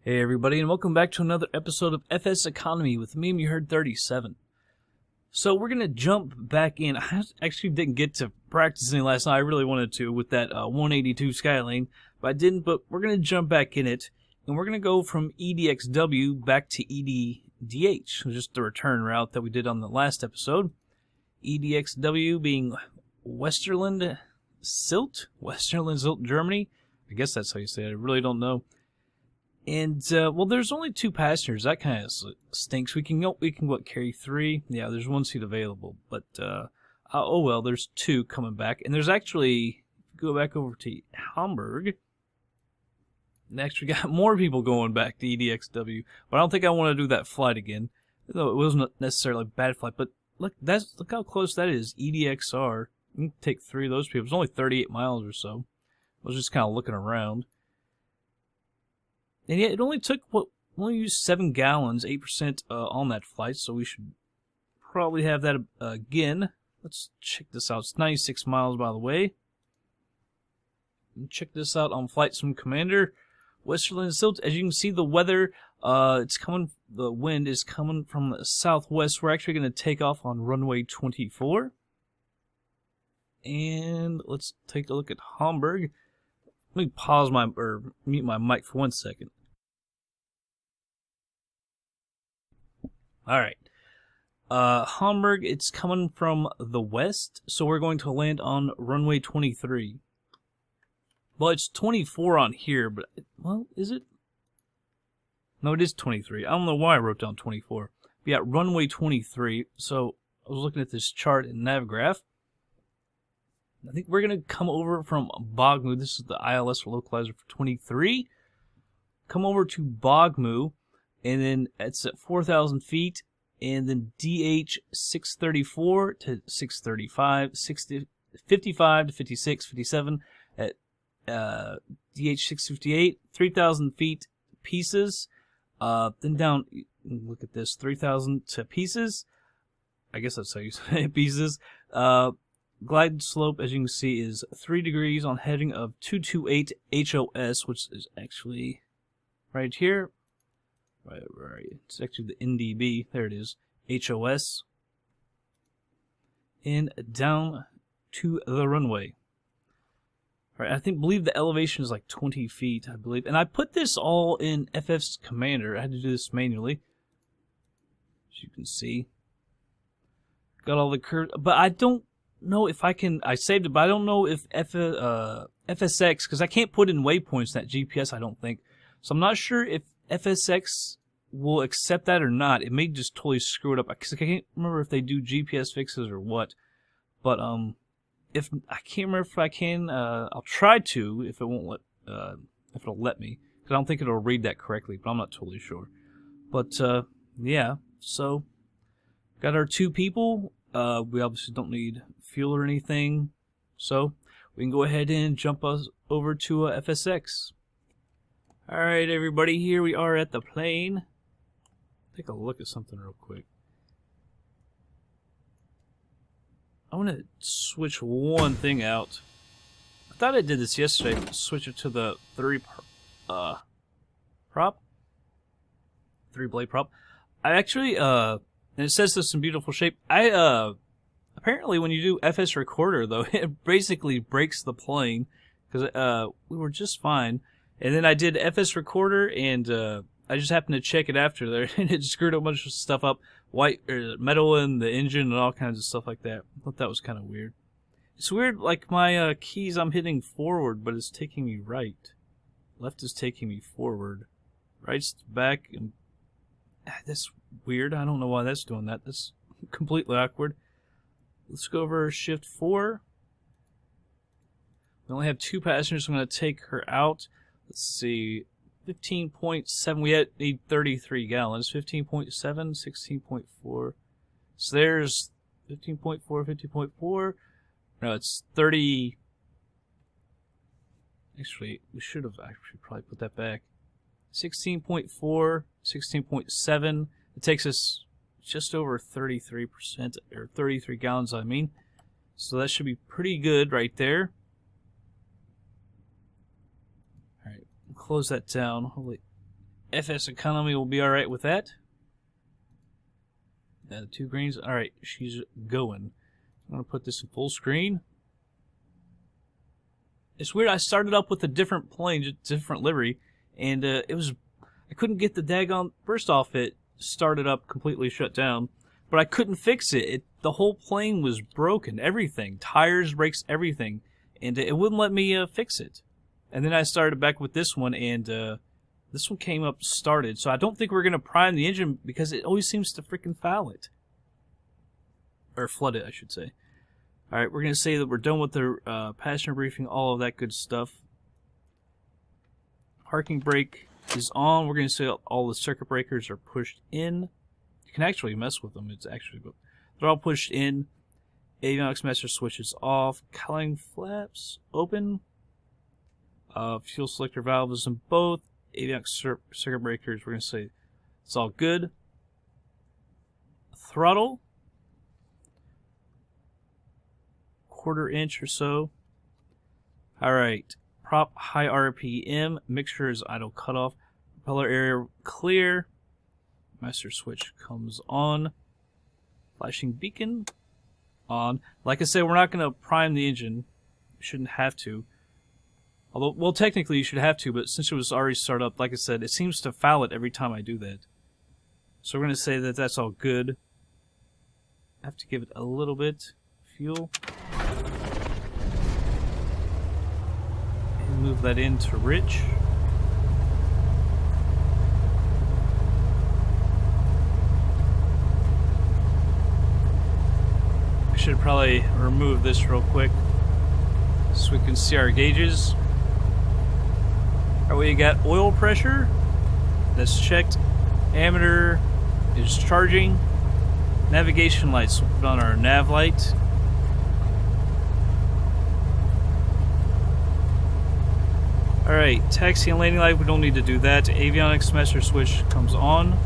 Hey everybody, and welcome back to another episode of FSEconomy with me, you heard 37. So we're going to jump back in. I actually didn't get to practice any last night. I really wanted to with that 182 Skylane, but I didn't. But we're going to jump back in it, and we're going to go from EDXW back to EDDH, just the return route that we did on the last episode. EDXW being Westerland, Sylt, Germany. I guess that's how you say it. I really don't know. And, well, there's only 2 passengers. That kind of stinks. We can carry 3. Yeah, there's 1 seat available. But, oh well, there's 2 coming back. And there's actually, go back over to Hamburg. Next, we got more people going back to EDXW. But I don't think I want to do that flight again. Though it wasn't necessarily a bad flight. But look how close that is. EDXR. You can take 3 of those people. It's only 38 miles or so. I was just kind of looking around. And yet, it only took, only used 7 gallons, 8% on that flight, so we should probably have that again. Let's check this out. It's 96 miles, by the way. And check this out on Flight Sim Commander. Westerland Sylt, as you can see, the weather, the wind is coming from the southwest. We're actually going to take off on runway 24. And let's take a look at Hamburg. Let me pause mute my mic for 1 second. Alright. Hamburg, it's coming from the west, so we're going to land on runway 23. Well, it's 24 on here, but, well, is it? No, it is 23. I don't know why I wrote down 24. But yeah, runway 23. So, I was looking at this chart in Navgraph. I think we're going to come over from Bogmu. This is the ILS or localizer for 23. Come over to Bogmu, and then it's at 4,000 feet, and then DH 634 to 635, 55 to 56, 57 at DH 658, 3,000 feet pieces. Then down, look at this, 3,000 to pieces. I guess that's how you say it, pieces. Glide slope, as you can see, is 3 degrees on heading of 228 HOS, which is actually right here. Right. It's actually the NDB. There it is. HOS. And down to the runway. All right. Believe the elevation is like 20 feet, I believe. And I put this all in FS Commander. I had to do this manually. As you can see. Got all the curves. But I don't know if I can, I saved it, but I don't know if FSX, because I can't put in waypoints in that GPS, I don't think. So I'm not sure if FSX will accept that or not. It may just totally screw it up, because I can't remember if they do GPS fixes or what. But if I can't remember if I can, I'll try to if it won't let, if it'll let me, because I don't think it'll read that correctly, but I'm not totally sure. But yeah, so got our 2 people. We obviously don't need fuel or anything, so we can go ahead and jump us over to FSX. Alright everybody, here we are at the plane. Take a look at something real quick. I want to switch one thing out. I thought I did this yesterday, but switch it to the 3 blade prop. I actually, and it says this in beautiful shape. Apparently when you do FS Recorder, though, it basically breaks the plane, because we were just fine. And then I did FS Recorder, and I just happened to check it after there, and it screwed a bunch of stuff up. Metal in the engine and all kinds of stuff like that. I thought that was kind of weird. It's weird, like my keys I'm hitting forward, but it's taking me right. Left is taking me forward. Right's back, and that's weird. I don't know why that's doing that. That's completely awkward. Let's go over shift 4. We only have 2 passengers. I'm going to take her out. Let's see. 15.7. We need 33 gallons. 15.7, 16.4. So there's 15.4, 15.4. No, it's 30. Actually, we should have actually probably put that back. 16.4, 16.7. It takes us just over 33%, or 33 gallons, I mean. So that should be pretty good right there. Alright, close that down. Holy, FSEconomy will be alright with that. The 2 greens. Alright, she's going. I'm going to put this in full screen. It's weird, I started up with a different plane, just different livery, and I couldn't get the daggone, first off it started up completely shut down, but I couldn't fix it. The whole plane was broken, everything, tires, brakes, everything, and it wouldn't let me fix it. And then I started back with this one, and this one came up started, so I don't think we're going to prime the engine because it always seems to freaking foul it. Or flood it, I should say. Alright, we're going to say that we're done with the passenger briefing, all of that good stuff. Parking brake is on. We're going to say all the circuit breakers are pushed in. You can actually mess with them. They're all pushed in. Avionics master switch is off. Cowling flaps open. Fuel selector valve is in both. Avionics circuit breakers, we're going to say it's all good. Throttle. 1/4 inch or so. Alright. Prop high RPM. Mixture is idle cutoff. Propeller area clear. Master switch comes on. Flashing beacon on. Like I said, we're not going to prime the engine. We shouldn't have to. Although, well, technically you should have to, but since it was already started up, like I said, it seems to foul it every time I do that. So we're going to say that that's all good. I have to give it a little bit. Fuel. And move that into rich. I should probably remove this real quick so we can see our gauges. Alright, we got oil pressure. That's checked. Ammeter is charging. Navigation lights. We'll put on our nav light. Alright, taxi and landing light, we don't need to do that. Avionics master switch comes on.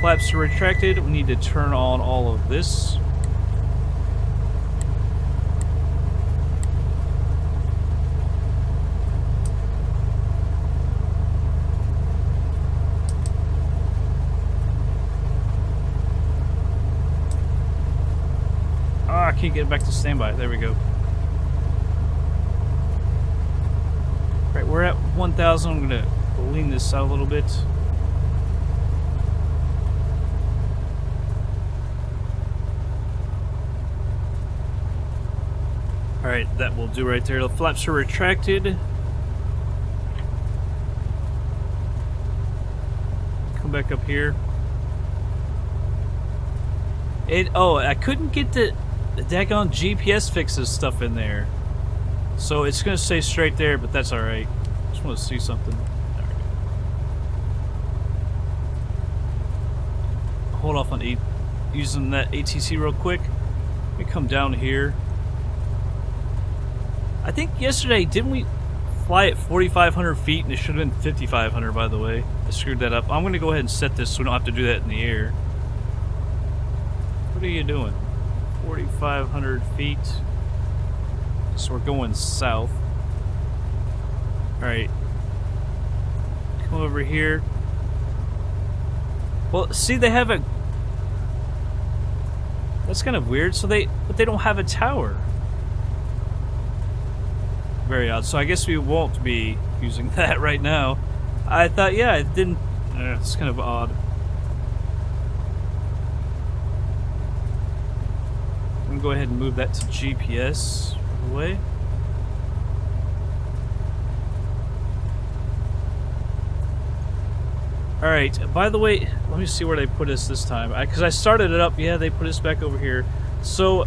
Flaps are retracted. We need to turn on all of this. I can't get it back to standby. There we go. Right, we're at 1,000. I'm going to lean this out a little bit. Alright, that will do right there. The flaps are retracted. Come back up here. I couldn't get the daggone GPS fixes stuff in there. So it's going to stay straight there, but that's alright. Just want to see something. Right. Hold off on using that ATC real quick. Let me come down here. I think yesterday, didn't we fly at 4,500 feet and it should have been 5,500, by the way. I screwed that up. I'm going to go ahead and set this so we don't have to do that in the air. What are you doing? 4,500 feet. So we're going south. Alright. Come over here. Well, see, they have a... That's kind of weird. But they don't have a tower. Very odd. So I guess we won't be using that right now. I thought, yeah, it didn't... it's kind of odd. I'm going to go ahead and move that to GPS away. Alright, by the way, let me see where they put us this time. Because I started it up, yeah, they put us back over here. So,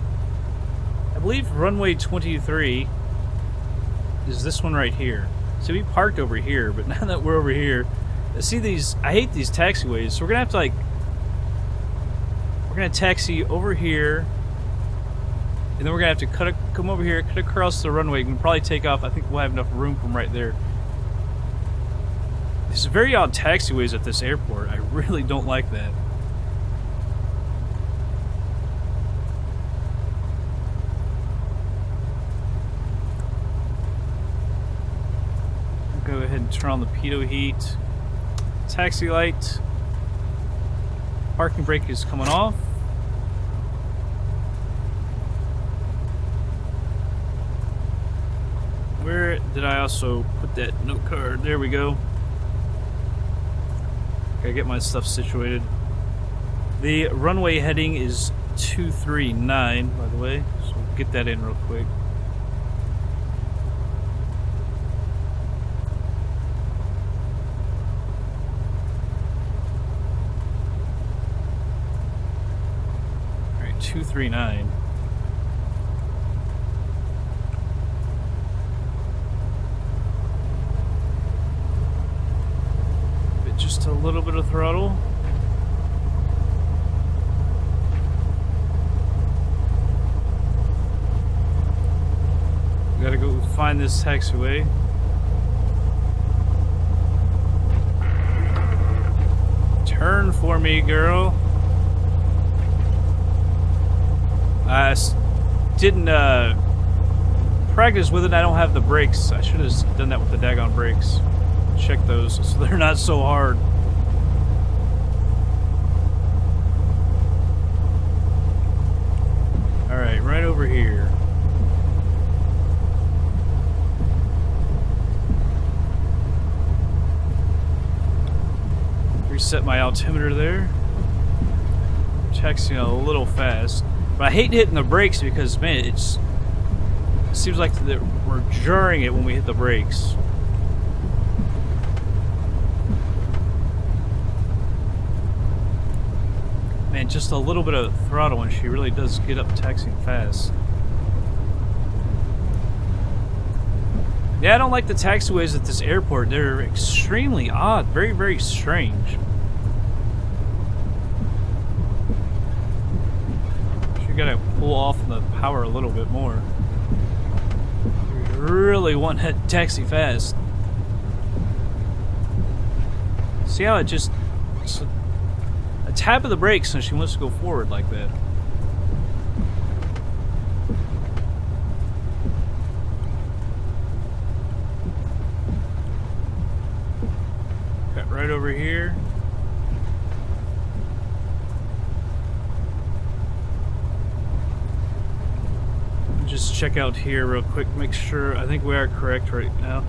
I believe runway 23 is this one right here. So we parked over here, but now that we're over here, see these, I hate these taxiways, so we're going to have to we're going to taxi over here. And then we're going to have to come over here, cut across the runway. We can probably take off. I think we'll have enough room from right there. There's very odd taxiways at this airport. I really don't like that. go ahead and turn on the pitot heat. Taxi light. Parking brake is coming off. Where did I also put that note card? There we go. Gotta get my stuff situated. The runway heading is 239, by the way, so we'll get that in real quick. Alright, 239. Just a little bit of throttle. We gotta go find this taxiway. Turn for me, girl. I didn't practice with it. I don't have the brakes. I should have done that with the daggone brakes. Check those so they're not so hard. Alright, right over here. Reset my altimeter there. Taxiing a little fast. But I hate hitting the brakes because, man, it seems like we're jarring it when we hit the brakes. Man, just a little bit of throttle and she really does get up taxiing fast. Yeah, I don't like the taxiways at this airport. They're extremely odd. Very, very strange. You gotta pull off the power a little bit more. You really want to taxi fast. See how it just... a tap of the brakes and she wants to go forward like that. Got right over here. Just check out here real quick, make sure, I think we are correct right now.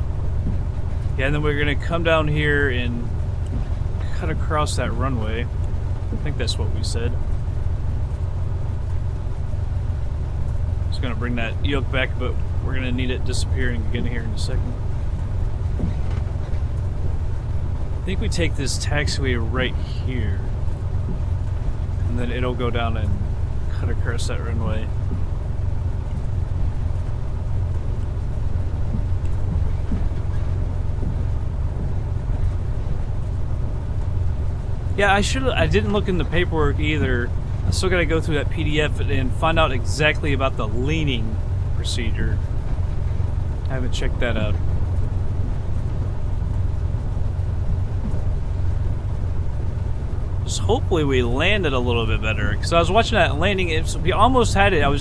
Yeah, and then we're gonna come down here and cut across that runway. I think that's what we said. Just gonna bring that yoke back, but we're gonna need it disappearing again here in a second. I think we take this taxiway right here, and then it'll go down and cut across that runway. Yeah, I didn't look in the paperwork either. I still gotta go through that PDF and find out exactly about the leaning procedure. I haven't checked that out. Just hopefully we landed a little bit better, because I was watching that landing, we almost had it. I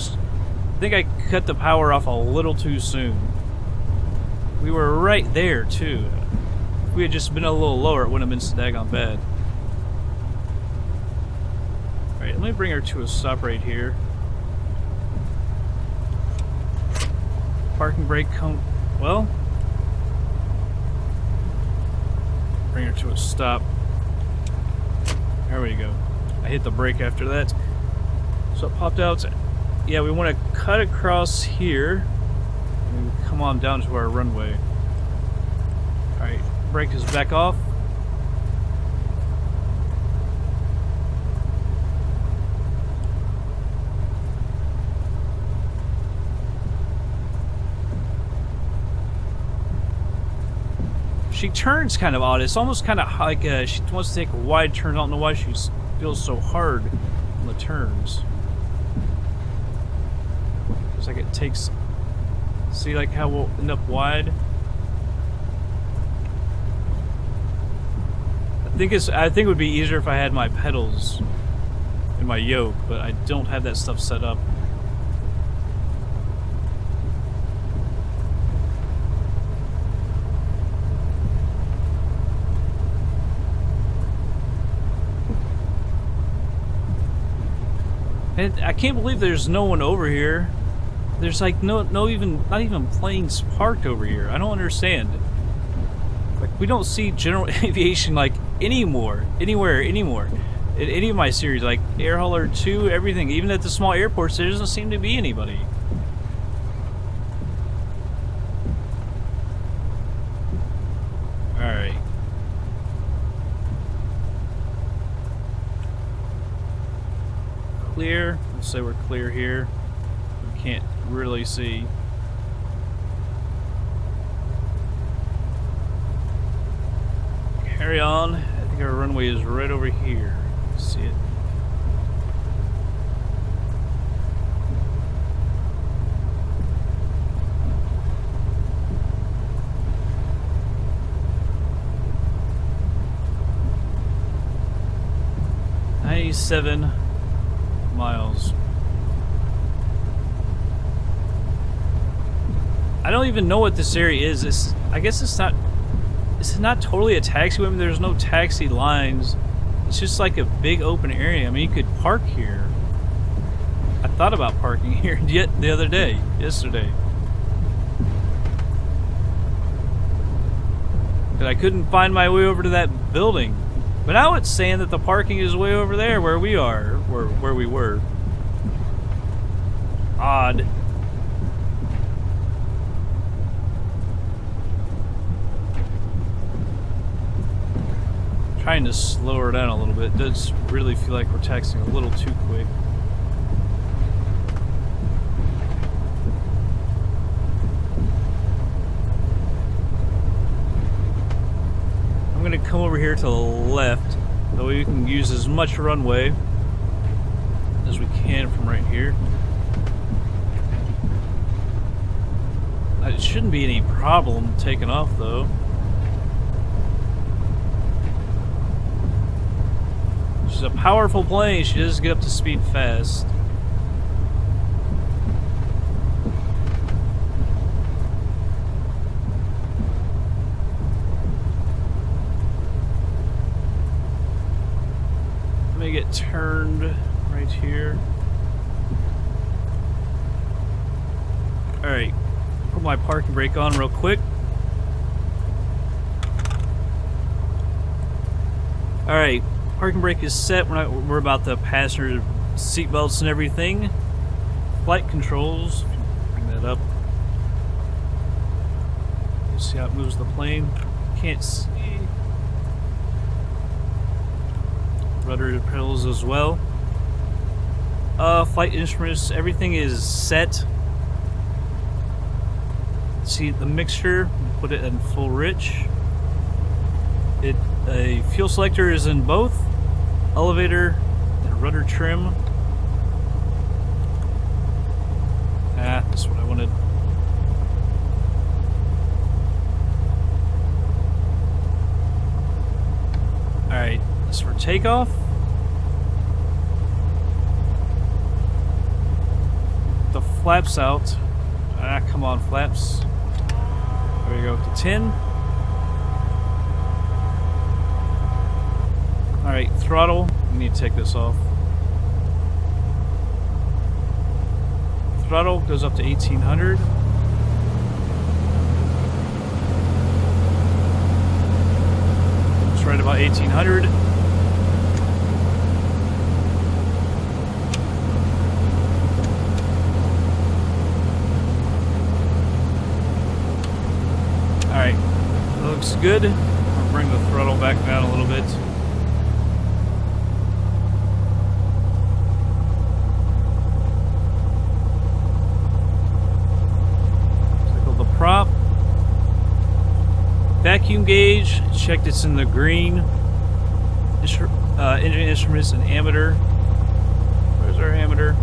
think I cut the power off a little too soon. We were right there too. If we had just been a little lower, it wouldn't have been so daggone bad. Alright, let me bring her to a stop right here. Parking brake well. Bring her to a stop. There we go. I hit the brake after that. So it popped out. Yeah, we want to cut across here and come on down to our runway. Alright, brake is back off. She turns kind of odd. It's almost kind of like she wants to take a wide turn. I don't know why she feels so hard on the turns. Looks like it takes... See like how we'll end up wide? I think it would be easier if I had my pedals in my yoke, but I don't have that stuff set up. Man, I can't believe there's no one over here. There's like not even planes parked over here. I don't understand. Like, we don't see general aviation like anywhere anymore. In any of my series, like Air Hauler 2, everything, even at the small airports, there doesn't seem to be anybody. Alright. Clear. Let's say we're clear here. We can't really see. Carry on. I think our runway is right over here. See it. "97 miles. I don't even know what this area is. I guess it's not totally a taxiway. I mean, there's no taxi lines. It's just like a big open area. I mean, you could park here. I thought about parking here yesterday. But I couldn't find my way over to that building. But now it's saying that the parking is way over there where we are, where we were. Odd. Trying to slow her down a little bit. It does really feel like we're taxiing a little too quick. I'm going to come over here to the left. That way we can use as much runway as we can from right here. It shouldn't be any problem taking off though. She's a powerful plane. She does get up to speed fast. Let me get turned right here. Alright. Put my parking brake on real quick. Alright. Parking brake is set. We're about the passenger seat belts and everything. Flight controls. Bring that up. You see how it moves the plane? Can't see. Rudder pedals as well. Flight instruments. Everything is set. See the mixture. Put it in full rich. A fuel selector is in both. Elevator and rudder trim. That's what I wanted. Alright, this is for takeoff. The flaps out. Come on, flaps. There we go, to 10. Alright, throttle. We need to take this off. Throttle goes up to 1800. It's right about 1800. Alright, that looks good. I'll bring the throttle back down a little bit. Prop. Vacuum gauge, checked it's in the green. Engine instruments and ammeter. Where's our ammeter?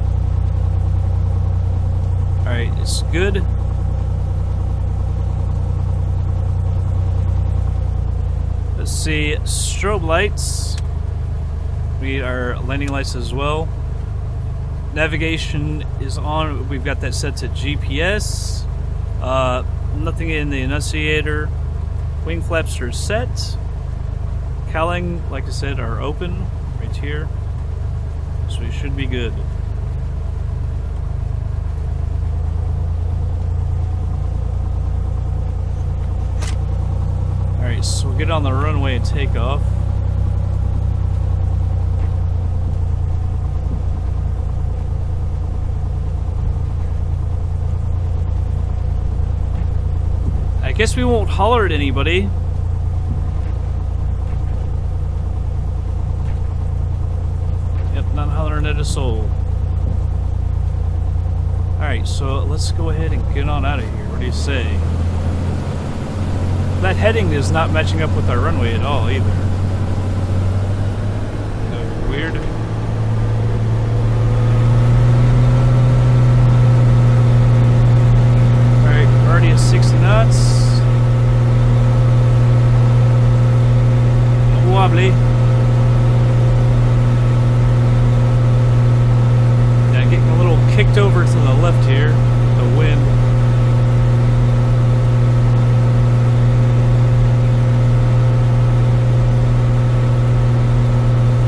Alright, it's good. Let's see, strobe lights. We need our landing lights as well. Navigation is on. We've got that set to GPS. Nothing in the annunciator. Wing flaps are set. Cowling, like I said, are open right here. So we should be good. Alright, so we'll get on the runway and take off. I guess we won't holler at anybody. Yep, not hollering at a soul. Alright, so let's go ahead and get on out of here. What do you say? That heading is not matching up with our runway at all either. Weird. Alright, we're already at 60 knots. Wobbly. Yeah, getting a little kicked over to the left here, the wind.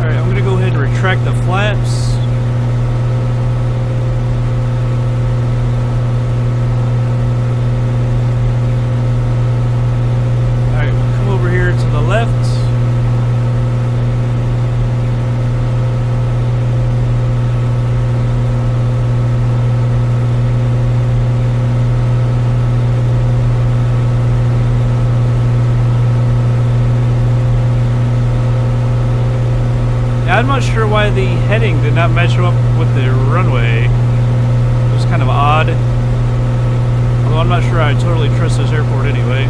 Alright, I'm gonna go ahead and retract the flaps. Alright, we'll come over here to the left. I'm not sure why the heading did not match up with the runway. It was kind of odd. Although I'm not sure I totally trust this airport anyway.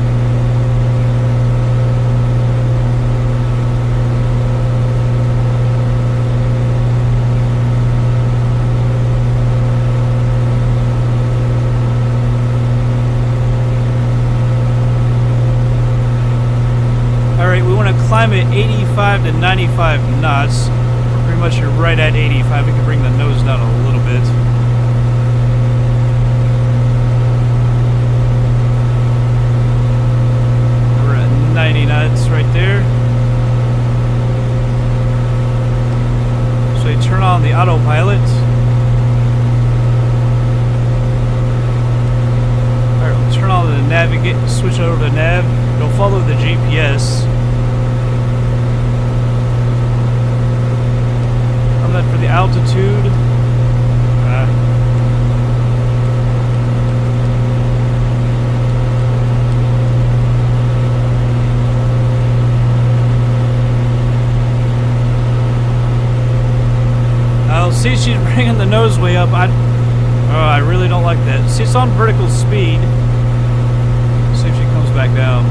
Alright, we want to climb at 85 to 95 knots. We're pretty much right at 85. We can bring the nose down a little bit. We're at 90 knots right there. So you turn on the autopilot. Alright, we'll turn on the navigate, switch over to nav. It'll follow the GPS. That for the altitude. I'll see she's bringing the nose way up. I really don't like that. See, it's on vertical speed. See if she comes back down.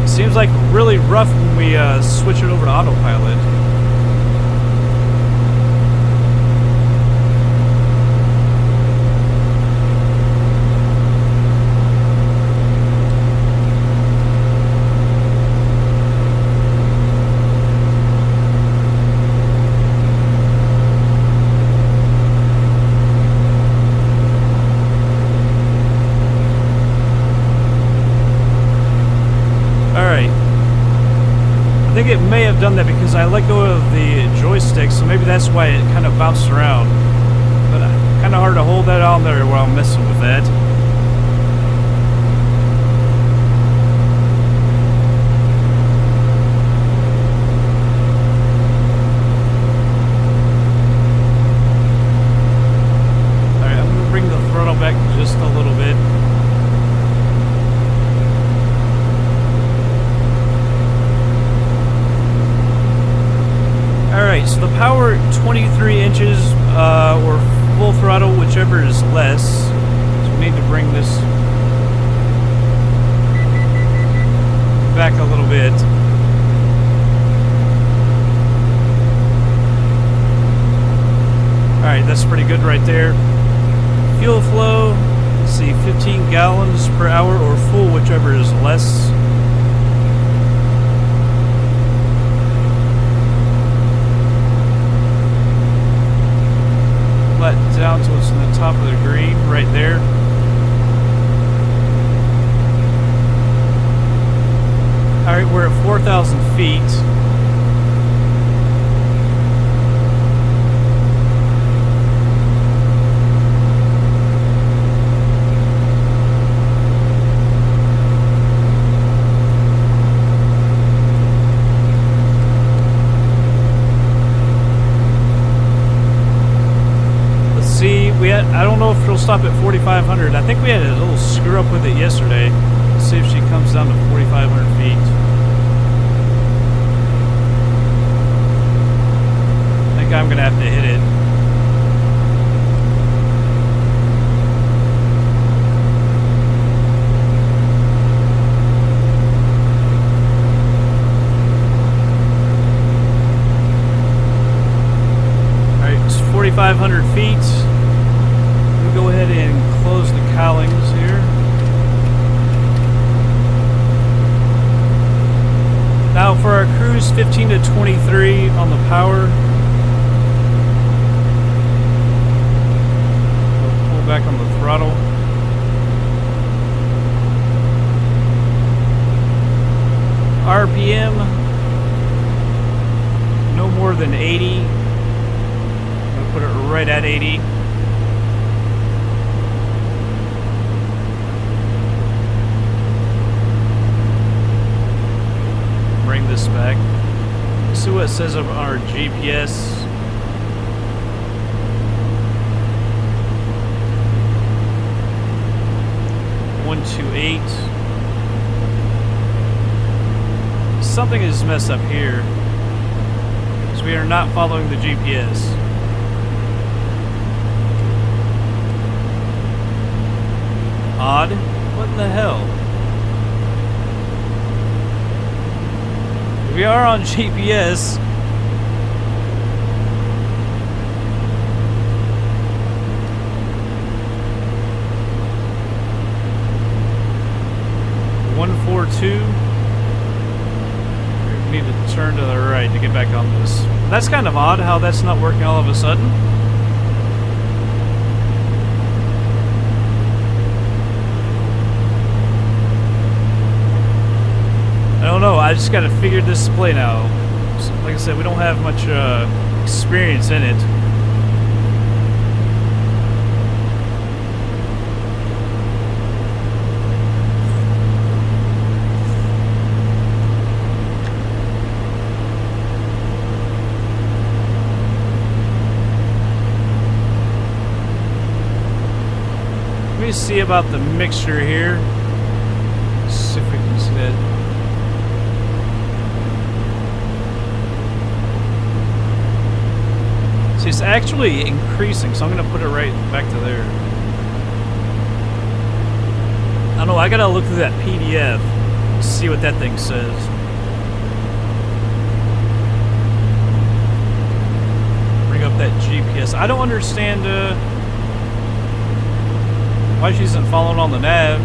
Seems like really rough when we switch it over to autopilot. I think it may have done that because I let go of the joystick, so maybe that's why it kind of bounced around. But kind of hard to hold that on there while I'm messing with that. Alright, I'm going to bring the throttle back just a little bit. Alright, so the power 23 inches or full throttle, whichever is less. So we need to bring this back a little bit. Alright, that's pretty good right there. Fuel flow, let's see, 15 gallons per hour or full, whichever is less. Let down to what's in the top of the green right there. Alright, we're at 4,000 feet. know if she'll stop at 4,500. I think we had a little screw up with it yesterday. Let's see if she comes down to 4,500 feet. I think I'm gonna have to hit it. Alright, it's 4,500 feet. We'll go ahead and close the cowlings here. Now for our cruise, 15 to 23 on the power. We'll pull back on the throttle. RPM, no more than 80. I'm gonna put it right at 80. Bring this back. Let's see what it says on our GPS. .128. Something is messed up here, because we are not following the GPS. Odd. What in the hell? We are on GPS. .142. We need to turn to the right to get back on this. That's kind of odd how that's not working all of a sudden. I don't know, I just gotta figure this display out. So, like I said, we don't have much experience in it. Let me see about the mixture here. Let's see if we can see that. See, it's actually increasing, so I'm going to put it right back to there. I don't know, I got to look through that PDF to see what that thing says. Bring up that GPS. I don't understand why she isn't following on the nav.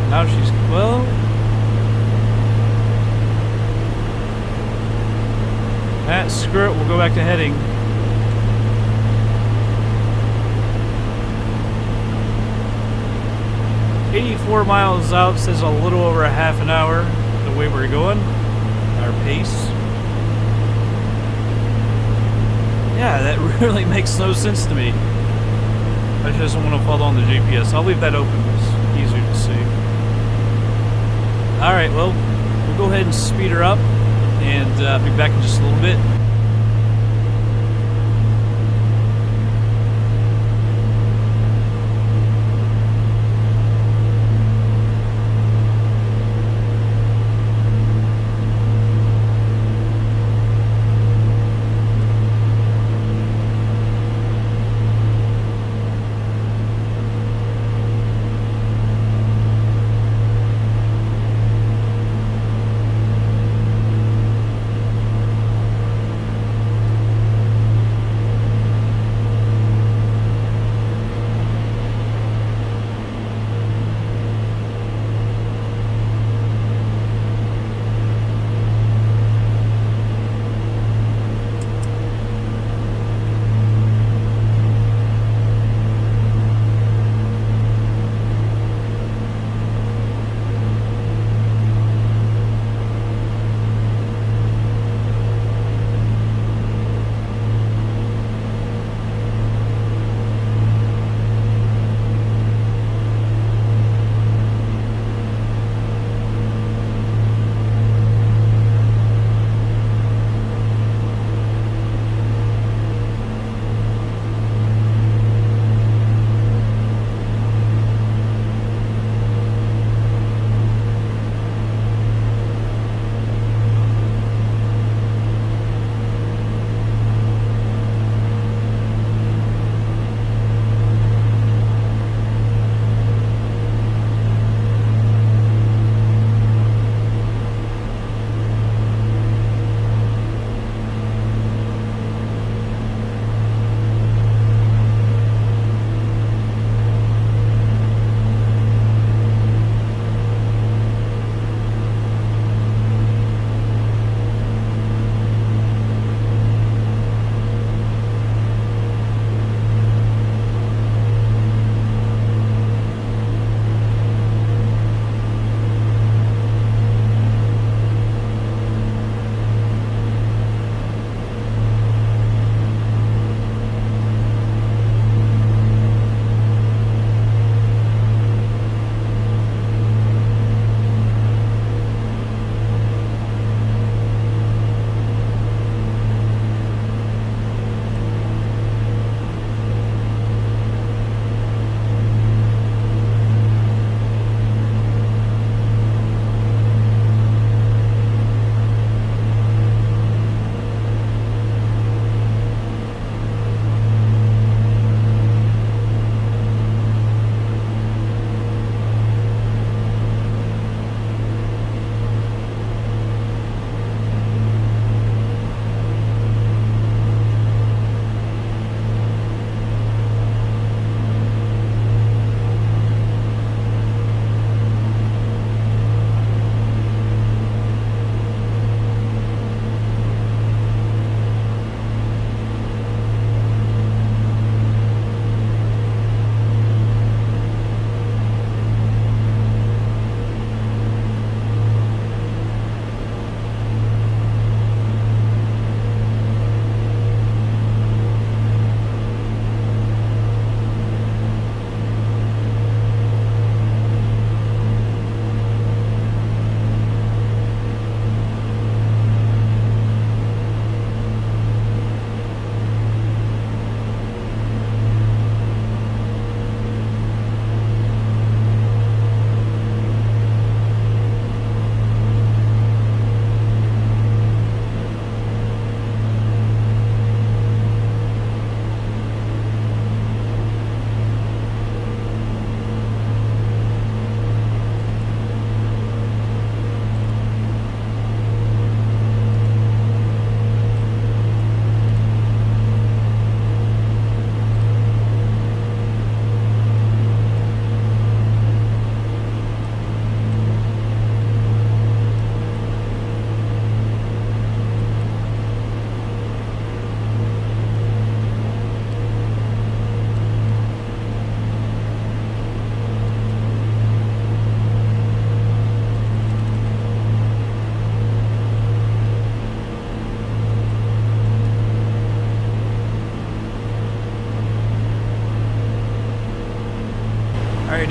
Now she's, well... screw it, we'll go back to heading. .84 miles out, says a little over a half an hour the way we're going. Our pace. Yeah, that really makes no sense to me. I just doesn't want to follow on the GPS. I'll leave that open, it's easier to see. Alright, well, we'll go ahead and speed her up and be back in just a little bit.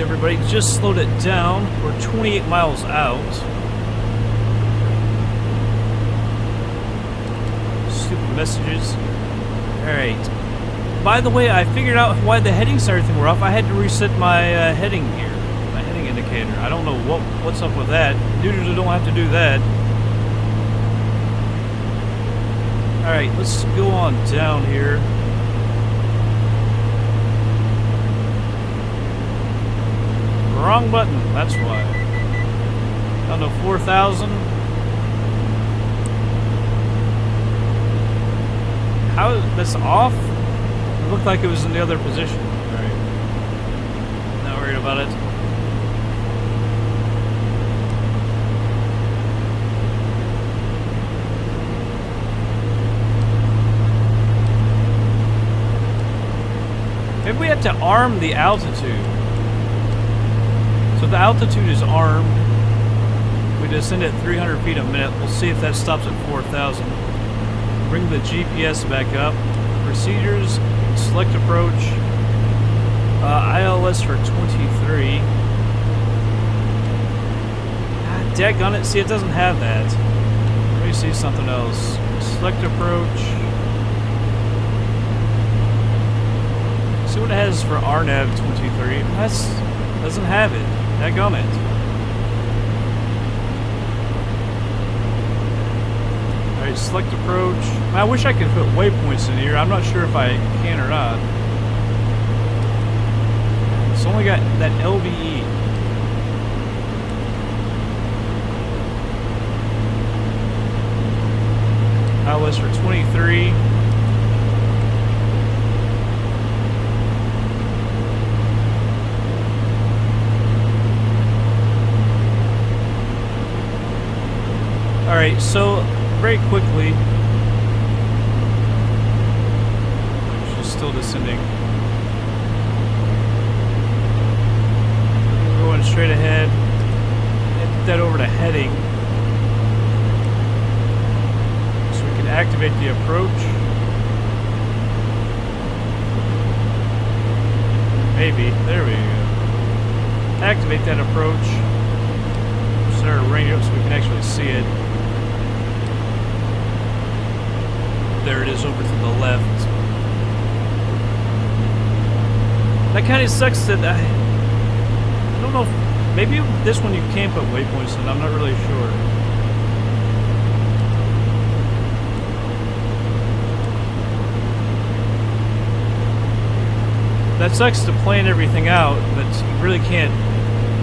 Alright, everybody, just slowed it down. We're 28 miles out. Stupid messages. Alright. By the way, I figured out why the headings and everything were off. I had to reset my heading here. My heading indicator. I don't know what's up with that. Usually don't have to do that. Alright, let's go on down here. Wrong button, that's why. Down to 4,000. How is this off? It looked like it was in the other position. Alright. Not worried about it. Maybe we have to arm the altitude. So the altitude is armed. We descend at 300 feet a minute. We'll see if that stops at 4,000. Bring the GPS back up. Procedures, select approach. ILS for 23. Ah, daggone it. See, it doesn't have that. Let me see something else. Select approach. See what it has for RNAV 23. That's doesn't have it. Daggone it. Alright, select approach. I wish I could put waypoints in here. I'm not sure if I can or not. It's only got that LVE. ILS for 23. Alright, so very quickly, she's still descending. We're going straight ahead. Put that over to heading. So we can activate the approach. Maybe. There we go. Activate that approach. Set our radio up so we can actually see it. There it is over to the left. That kind of sucks that I don't know if, maybe this one you can put waypoints in, I'm not really sure. That sucks to plan everything out, but you really can't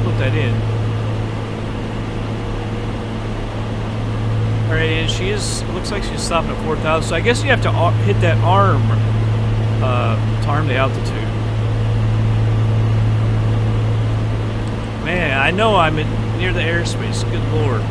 put that in. Alright, and she is, looks like she's stopping at 4,000, so I guess you have to hit that arm to arm the altitude. Man, I know I'm near the airspace, good lord.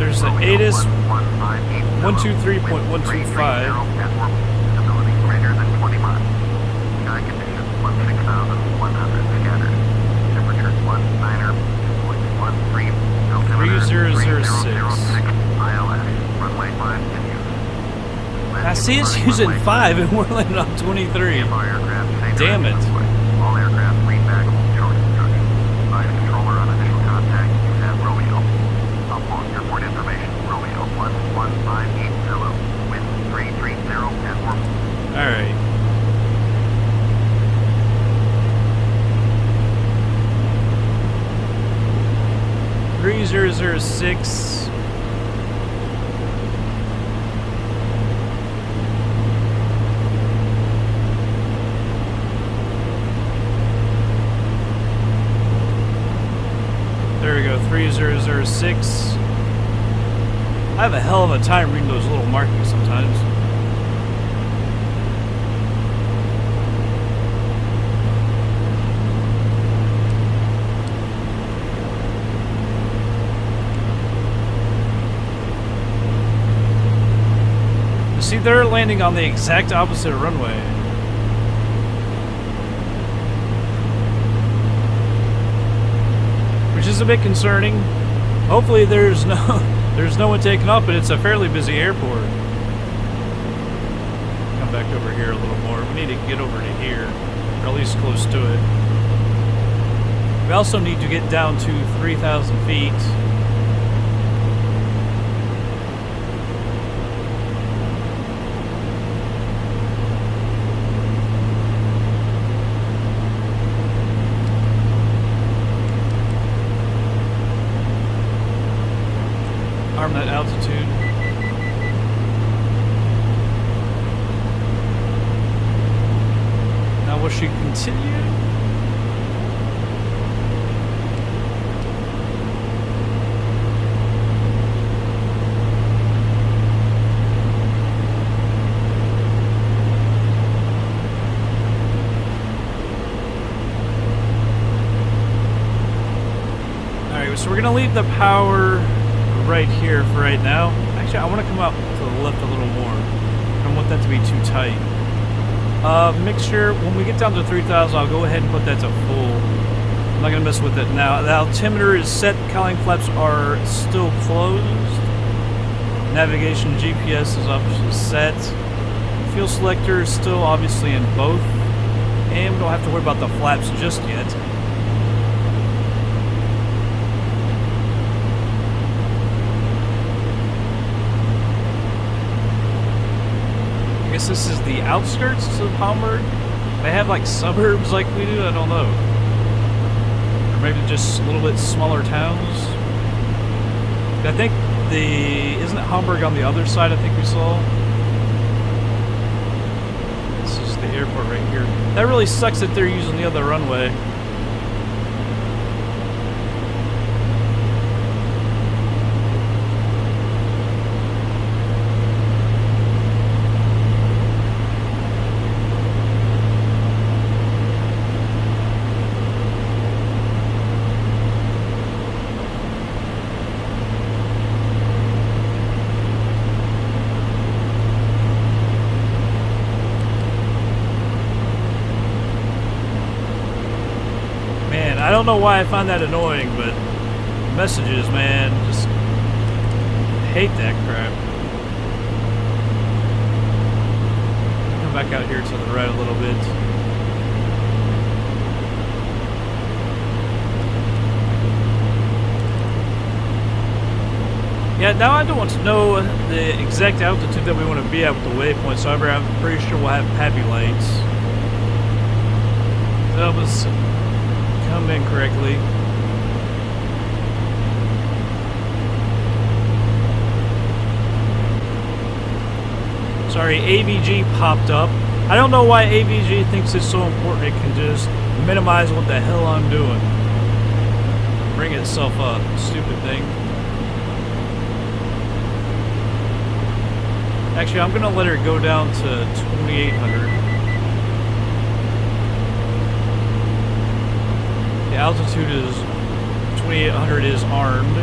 There's an Addons 123.125. Stability greater than 20 miles. Sky conditions 16,100 scattered. Temperature 19.13. 3006. ILS. Runway 5 in use. I see it's using 5 and we're landing on 23. Damn it. All aircraft lean back, short instructions. Advise controller on initial contact. Use at Romeo. Upload airport information. Romeo 11580. Wind 330 at warp. Alright. (3006). There we go, 3006. I have a hell of a time reading those little markings sometimes. See, they're landing on the exact opposite runway. Which is a bit concerning. Hopefully there's no one taking off, but it's a fairly busy airport. Come back over here a little more. We need to get over to here, or at least close to it. We also need to get down to 3,000 feet. Arm that altitude. Now will she continue? Alright, so we're gonna leave the power right here for right now. Actually, I want to come out to the left a little more. I don't want that to be too tight. Mixture, when we get down to 3,000, I'll go ahead and put that to full. I'm not going to mess with it now. The altimeter is set. Cowling flaps are still closed. Navigation GPS is obviously set. Fuel selector is still obviously in both. And we don't have to worry about the flaps just yet. This is the outskirts of Hamburg. They have like suburbs like we do, I don't know. Or maybe just a little bit smaller towns. I think isn't it Hamburg on the other side I think we saw? This is the airport right here. That really sucks that they're using the other runway. I don't know why I find that annoying, but messages, man, just hate that crap. Come back out here to the right a little bit. Yeah, now I don't want to know the exact altitude that we want to be at with the waypoints, however, I'm pretty sure we'll have PAPI lights. That was come in correctly. Sorry, AVG popped up. I don't know why AVG thinks it's so important it can just minimize what the hell I'm doing. Bring itself up. Stupid thing. Actually, I'm gonna let her go down to 2,800. The altitude is 2,800 is armed.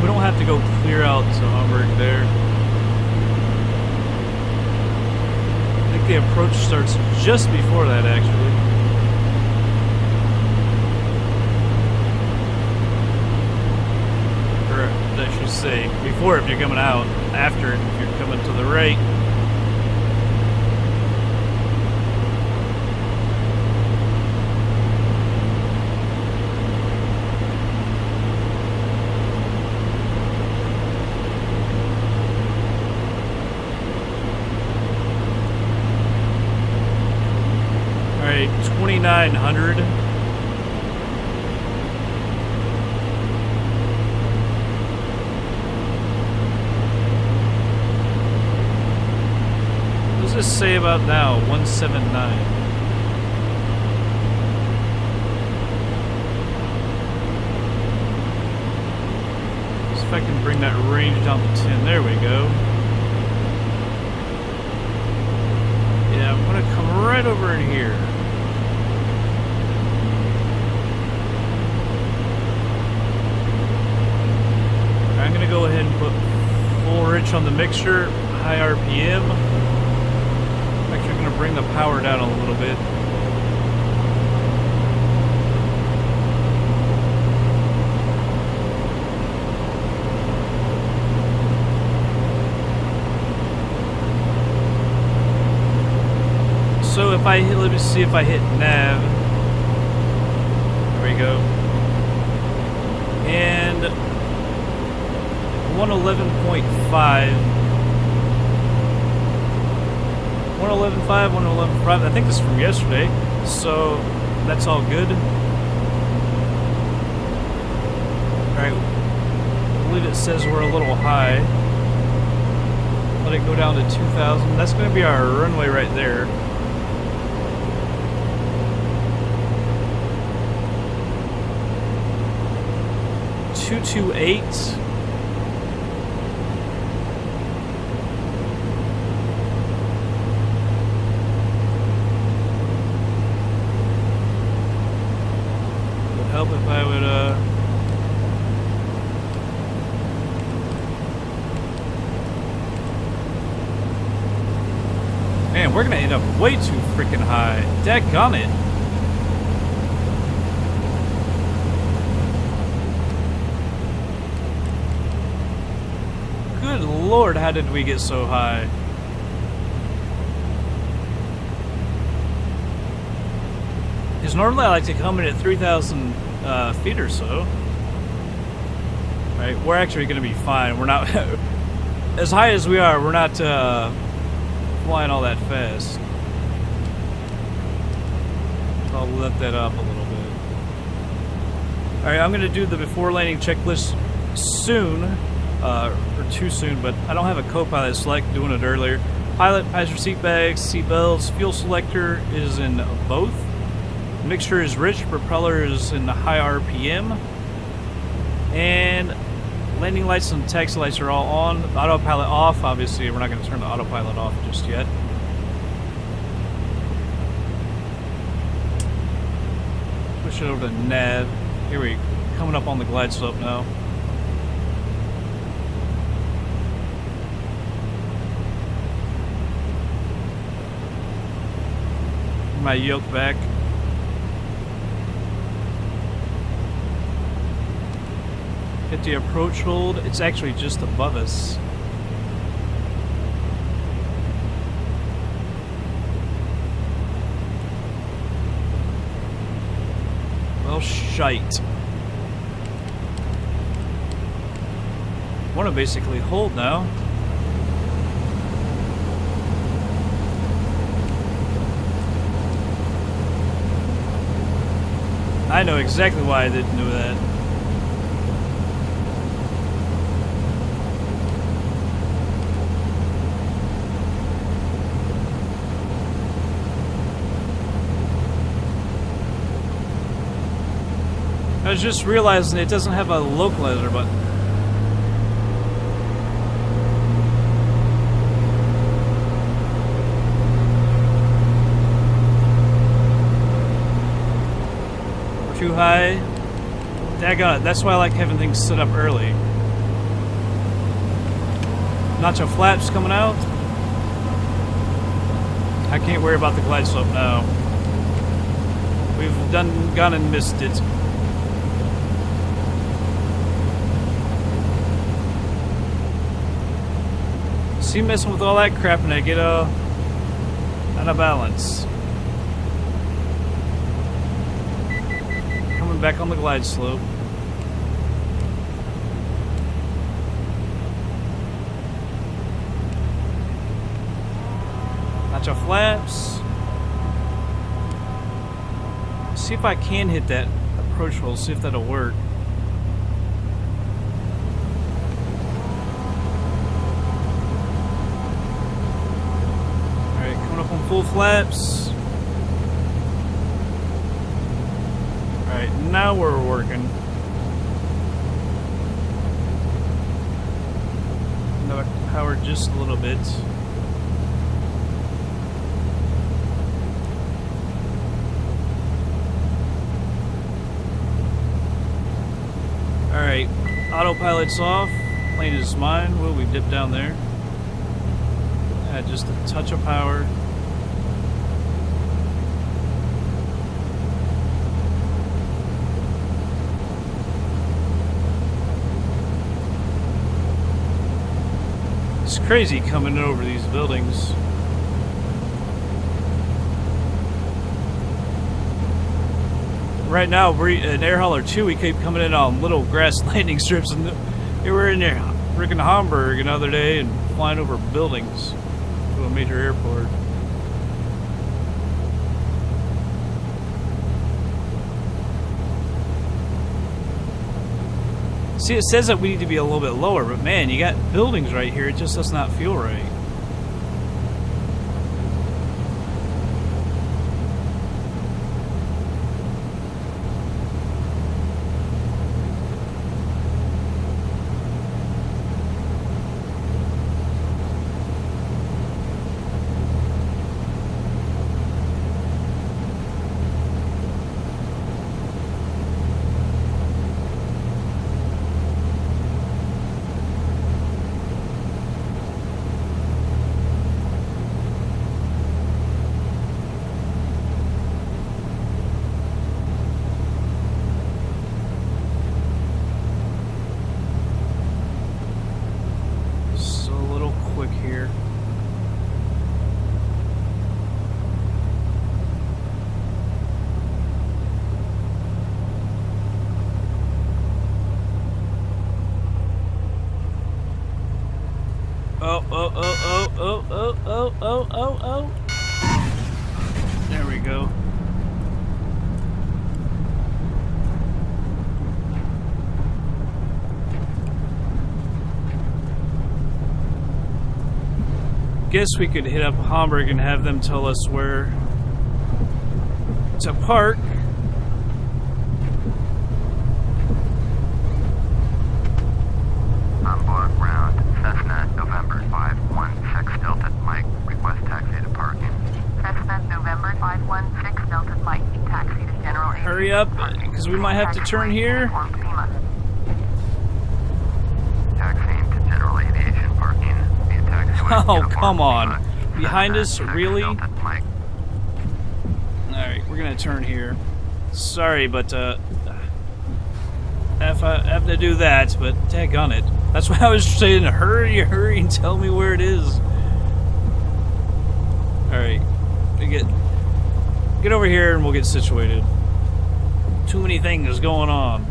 We don't have to go clear out to Hamburg there. I think the approach starts just before that, actually. Or I should say, before if you're coming out, after if you're coming to the right. Alright, 2,900. What does this say about now? 179. if I can bring that range down to 10. There we go. Yeah, I'm gonna come right over in here. I'm gonna go ahead and put full rich on the mixture, high RPM. Actually, I'm gonna bring the power down a little bit. So if I hit, let me see if I hit nav. There we go. And 111.5. 111.5, 111.5. I think this is from yesterday. So that's all good. Alright. I believe it says we're a little high. Let it go down to 2,000. That's going to be our runway right there. .228. Would help if I would Man, we're gonna end up way too freaking high. Dadgummit. Good Lord, how did we get so high? Because normally I like to come in at 3,000 feet or so. Right, we're actually going to be fine. We're not as high as we are. We're not flying all that fast. I'll let that up a little bit. All right, I'm going to do the before landing checklist soon. Or too soon, but I don't have a co-pilot select, doing it earlier. Pilot, passenger seat bags, seat belts, fuel selector is in both. Mixture is rich, propeller is in the high RPM. And landing lights and taxi lights are all on. Autopilot off, obviously we're not going to turn the autopilot off just yet. Push it over to nav. Here we go, coming up on the glide slope now. My yoke back. Hit the approach hold. It's actually just above us. Well, shite. Want to basically hold now. I know exactly why I didn't do that. I was just realizing it doesn't have a localizer button. Too high. Daggone it. That's why I like having things set up early. Nacho flaps coming out. I can't worry about the glide slope now. We've gone and missed it. See, messing with all that crap and I get out of balance. Back on the glide slope. Nacho flaps. See if I can hit that approach roll, see if that'll work. Alright, coming up on full flaps. Alright, now we're working. just a little bit. Alright, autopilot's off. Plane is mine. Whoa, we dipped down there. Add just a touch of power. It's crazy coming over these buildings. Right now, we're in Air Hauler 2. We keep coming in on little grass landing strips, and we were in there, freaking Hamburg another day, and flying over buildings to a major airport. See, it says that we need to be a little bit lower, but man, you got buildings right here. It just does not feel right. Oh. There we go. Guess we could hit up Hamburg and have them tell us where to park. Hamburg round, Cessna, November 516 Delta Mike, request taxi to parking. Cessna, November 516 Delta Mike, taxi to General Aviation. Hurry up, because we might have to turn here. Taxiing to General Aviation parking. Via taxiway. Oh, come on. Behind us, really? Alright, we're gonna turn here. Sorry, but having to do that, but daggone it. That's why I was saying, hurry and tell me where it is. Alright, get over here and we'll get situated. Too many things going on.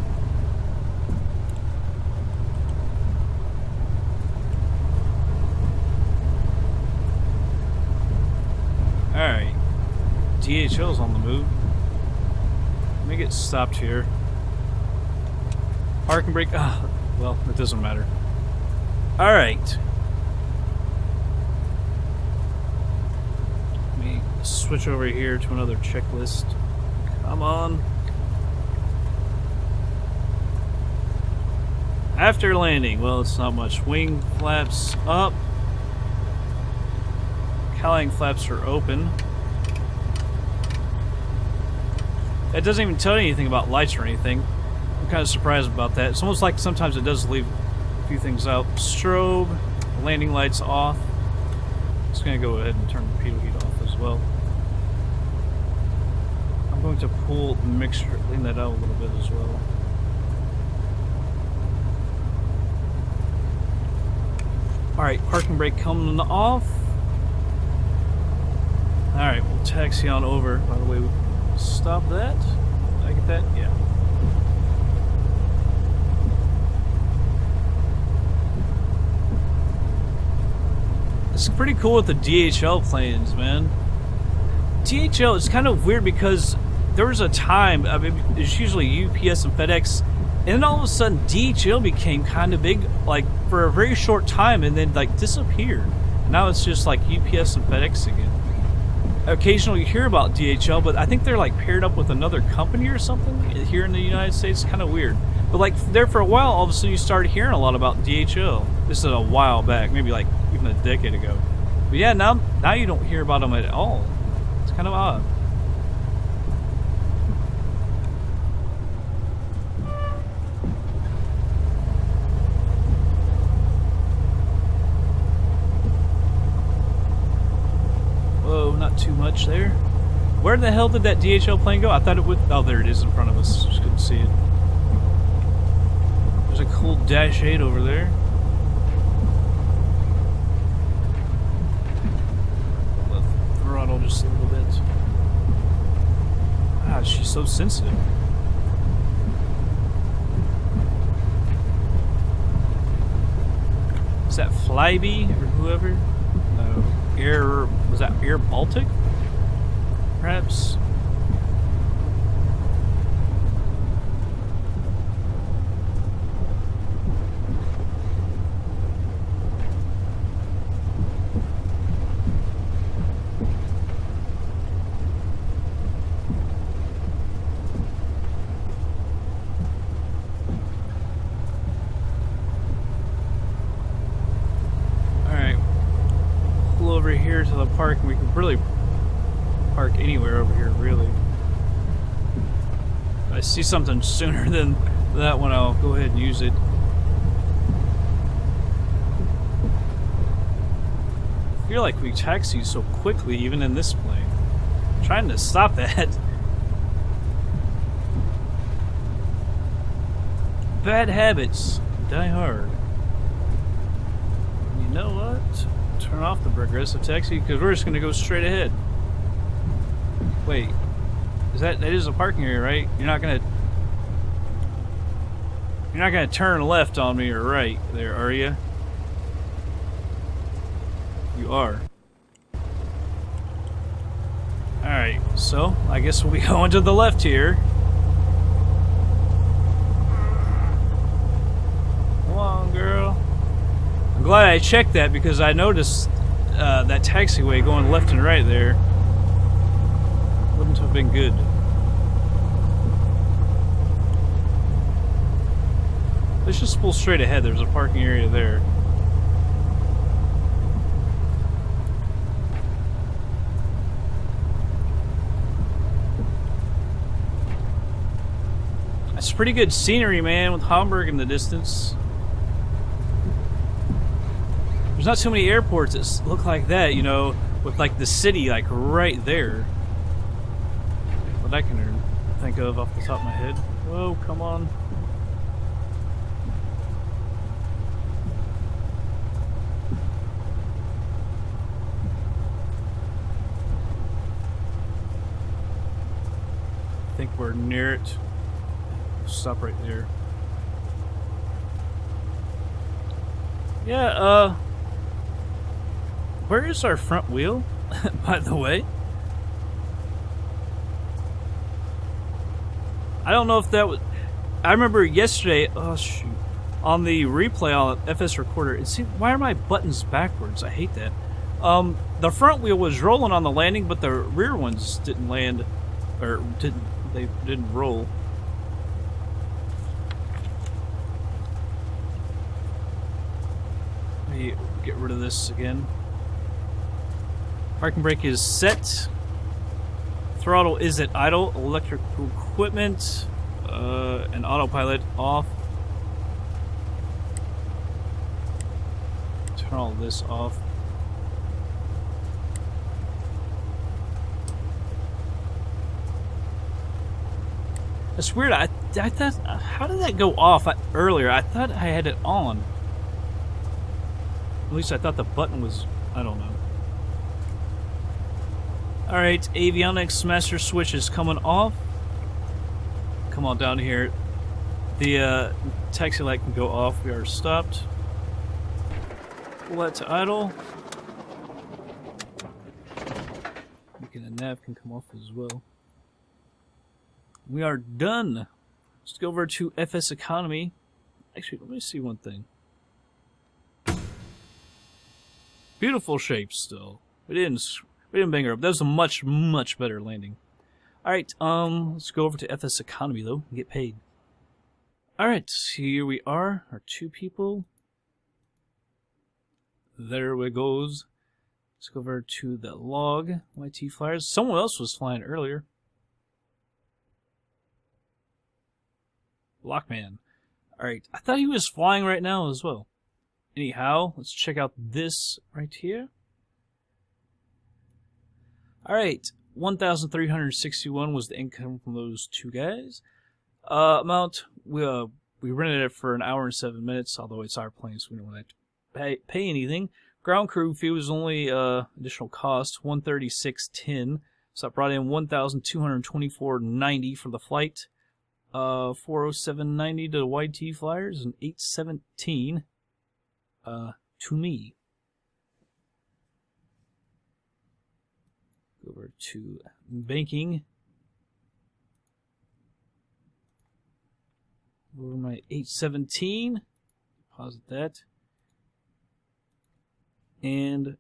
Alright, DHL's on the move. Let me get stopped here. Park and brake. Well, it doesn't matter. Alright. Let me switch over here to another checklist. Come on. After landing, well, it's not much. Wing flaps up. Cowling flaps are open. It doesn't even tell you anything about lights or anything. I'm kind of surprised about that. It's almost like sometimes it does leave a few things out. Strobe, landing lights off. Just going to go ahead and turn the pitot heat off as well. I'm going to pull the mixture, lean that out a little bit as well. Alright, parking brake coming off. Alright, we'll taxi on over. By the way, we stop that. Did I get that? Yeah. It's pretty cool with the DHL planes, man. DHL is kind of weird because there was a time, I mean, it's usually UPS and FedEx, and then all of a sudden DHL became kind of big, like for a very short time, and then like disappeared. And now it's just like UPS and FedEx again. Occasionally you hear about DHL, but I think they're like paired up with another company or something here in the United States. Kind of weird. But like there for a while, all of a sudden you started hearing a lot about DHL. This is a while back, maybe like even a decade ago. But yeah, now you don't hear about them at all. It's kind of odd. Whoa, not too much there. Where the hell did that DHL plane go? I thought it would... Oh, there it is in front of us. Just couldn't see it. There's a cool Dash 8 over there. Left throttle just a little bit. Ah, she's so sensitive. Is that Flybe or whoever? No. Was that Air Baltic? Perhaps? Over here to the park, and we can really park anywhere over here, really. If I see something sooner than that one, I'll go ahead and use it. I feel like we taxi so quickly, even in this plane. I'm trying to stop that. Bad habits die hard. You know what? Turn off the progressive taxi because we're just going to go straight ahead. Wait, that is a parking area, right? You're not gonna turn left on me or right there, are you? You are. All right, so I guess we'll be going to the left here. Come on, girl. I'm glad I checked that because I noticed that taxiway going left and right there. Wouldn't have been good. Let's just pull straight ahead. There's a parking area there. That's pretty good scenery, man, with Hamburg in the distance. There's not too many airports that look like that, you know, with like the city like right there. What I can think of off the top of my head. Whoa, come on. I think we're near it. Stop right there. Yeah, where is our front wheel, by the way? I don't know if that was... I remember yesterday... Oh, shoot. On the replay on FS Recorder, it seemed... Why are my buttons backwards? I hate that. The front wheel was rolling on the landing, but the rear ones didn't land... Or they didn't roll. Let me get rid of this again. Parking brake is set. Throttle is at idle. Electrical equipment and autopilot off. Turn all this off. That's weird. I thought, how did that go off earlier? I thought I had it on. At least I thought the button was, I don't know. Alright, avionics master switch is coming off. Come on down here. The taxi light can go off. We are stopped. Pull that to idle. The nav can come off as well. We are done. Let's go over to FSEconomy. Actually, let me see one thing. Beautiful shape still. We didn't bang her up. That was a much, much better landing. Alright, let's go over to FSEconomy though and get paid. Alright, here we are, our 2 people. There we goes. Let's go over to the log, YT flyers. Someone else was flying earlier. Blockman. Alright, I thought he was flying right now as well. Anyhow, let's check out this right here. Alright, 1,361 was the income from those 2 guys. Amount, we rented it for an hour and 7 minutes, although it's our plane, so we don't have to pay anything. Ground crew fee was only additional cost, $136.10. So that brought in $1,224.90 for the flight. $407.90 to the YT flyers and $817 to me. Go over to banking. Over my $817. Deposit that. And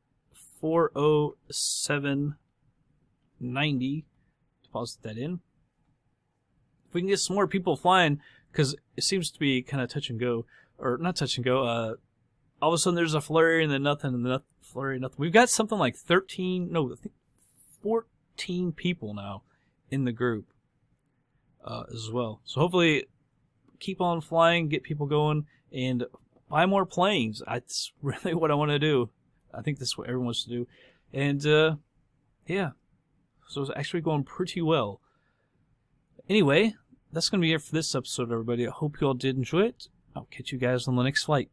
$407.90. Deposit that in. If we can get some more people flying, because it seems to be kind of touch and go, or not touch and go. All of a sudden there's a flurry and then nothing, and then flurry, nothing. We've got something like 14 people now in the group as well. So hopefully keep on flying, get people going, and buy more planes. That's really what I want to do. I think that's what everyone wants to do. And, yeah. So it's actually going pretty well. Anyway, that's going to be it for this episode, everybody. I hope you all did enjoy it. I'll catch you guys on the next flight.